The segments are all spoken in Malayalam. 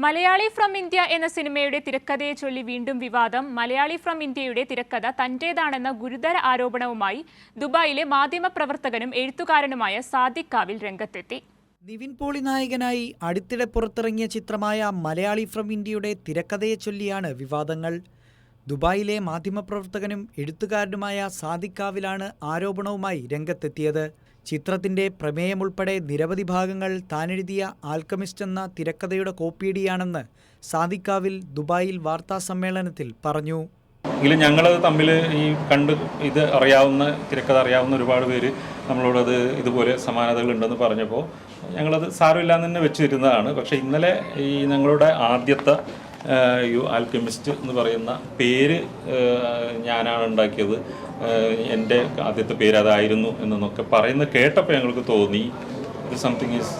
മലയാളി ഫ്രം ഇന്ത്യ എന്ന സിനിമയുടെ തിരക്കഥയെ ചൊല്ലി വീണ്ടും വിവാദം. മലയാളി ഫ്രം ഇന്ത്യയുടെ തിരക്കഥ തന്റേതാണെന്ന ഗുരുതര ആരോപണവുമായി ദുബായിലെ മാധ്യമപ്രവർത്തകനും എഴുത്തുകാരനുമായ സാദിഖ് കാവിൽ രംഗത്തെത്തി. നിവിൻ പോളി നായകനായി അടുത്തിടെ പുറത്തിറങ്ങിയ ചിത്രമായ മലയാളി ഫ്രം ഇന്ത്യയുടെ തിരക്കഥയെ ചൊല്ലിയാണ് വിവാദങ്ങൾ. ദുബായിലെ മാധ്യമപ്രവർത്തകനും എഴുത്തുകാരനുമായ സാദിഖ് കാവിലാണ് ആരോപണവുമായി രംഗത്തെത്തിയത്. ചിത്രത്തിന്റെ പ്രമേയമുൾപ്പെടെ നിരവധി ഭാഗങ്ങൾ താനെഴുതിയ ആൽക്കമിസ്റ്റ് എന്ന തിരക്കഥയുടെ കോപ്പിയടിയാണെന്ന് സാദിഖ് കാവിൽ ദുബായിൽ വാർത്താസമ്മേളനത്തിൽ പറഞ്ഞു. എങ്കിലും ഞങ്ങളത് തമ്മിൽ ഇത് അറിയാവുന്ന തിരക്കഥ അറിയാവുന്ന ഒരുപാട് പേര് നമ്മളോടത് ഇതുപോലെ സമാനതകളുണ്ടെന്ന് പറഞ്ഞപ്പോൾ ഞങ്ങളത് സാരമില്ലാന്ന് തന്നെ വെച്ചിരുന്നതാണ്. പക്ഷേ ഇന്നലെ ഞങ്ങളുടെ ആദ്യത്തെ ആൽക്കമിസ്റ്റ് എന്ന് പറയുന്ന പേര് ഞാനാണ് ഉണ്ടാക്കിയത്, എൻ്റെ ആദ്യത്തെ പേര് അതായിരുന്നു എന്നൊക്കെ പറയുന്നത് കേട്ടപ്പോൾ ഞങ്ങൾക്ക് തോന്നി ഇത് സംതിങ് ഈസ്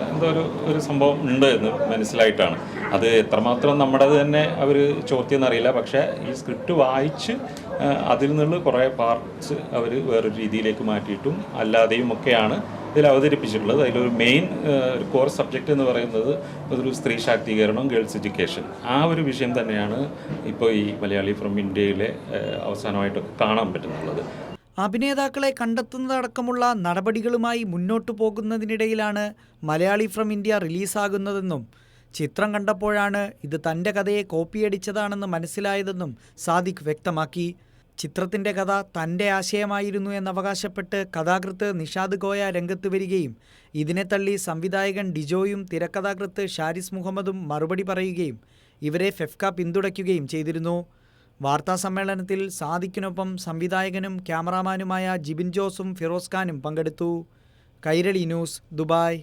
എന്തോ ഒരു സംഭവം ഉണ്ട് എന്ന് മനസ്സിലായിട്ടാണ്. അത് എത്രമാത്രം നമ്മുടേത് തന്നെ അവർ ചോദ്യമെന്നറിയില്ല. പക്ഷേ ഈ സ്ക്രിപ്റ്റ് വായിച്ച് അതിൽ നിന്നുള്ള കുറേ പാർട്സ് അവർ വേറൊരു രീതിയിലേക്ക് മാറ്റിയിട്ടും അല്ലാതെയും ഒക്കെയാണ് ഇതിൽ അവതരിപ്പിച്ചിട്ടുള്ളത്. അതിലൊരു മെയിൻ ഒരു കോർ സബ്ജക്റ്റ് എന്ന് പറയുന്നത് ഒരു സ്ത്രീ ശാക്തീകരണം, ഗേൾസ് എഡ്യൂക്കേഷൻ, ആ ഒരു വിഷയം തന്നെയാണ് ഇപ്പോൾ ഈ മലയാളി ഫ്രം ഇന്ത്യയിലെ അവസാനമായിട്ടൊക്കെ കാണാൻ പറ്റുന്നുള്ളത്. അഭിനേതാക്കളെ കണ്ടെത്തുന്നതടക്കമുള്ള നടപടികളുമായി മുന്നോട്ടു പോകുന്നതിനിടയിലാണ് മലയാളി ഫ്രം ഇന്ത്യ റിലീസാകുന്നതെന്നും ചിത്രം കണ്ടപ്പോഴാണ് ഇത് തൻ്റെ കഥയെ കോപ്പിയടിച്ചതാണെന്ന് മനസ്സിലായതെന്നും സാദിഖ് വ്യക്തമാക്കി. ചിത്രത്തിൻ്റെ കഥ തൻ്റെ ആശയമായിരുന്നു എന്നവകാശപ്പെട്ട് കഥാകൃത്ത് നിഷാദ് ഗോയ രംഗത്ത് വരികയും ഇതിനെ തള്ളി സംവിധായകൻ ഡിജോയും തിരക്കഥാകൃത്ത് ഷാരിസ് മുഹമ്മദും മറുപടി പറയുകയും ഇവരെ ഫെഫ്ക പിന്തുണയ്ക്കുകയും ചെയ്തിരുന്നു. വാർത്താസമ്മേളനത്തിൽ സാദിഖിനൊപ്പം സംവിധായകനും ക്യാമറാമാനുമായ ജിബിൻ ജോസും ഫിറോസ് ഖാനും പങ്കെടുത്തു. Kairali news, Dubai.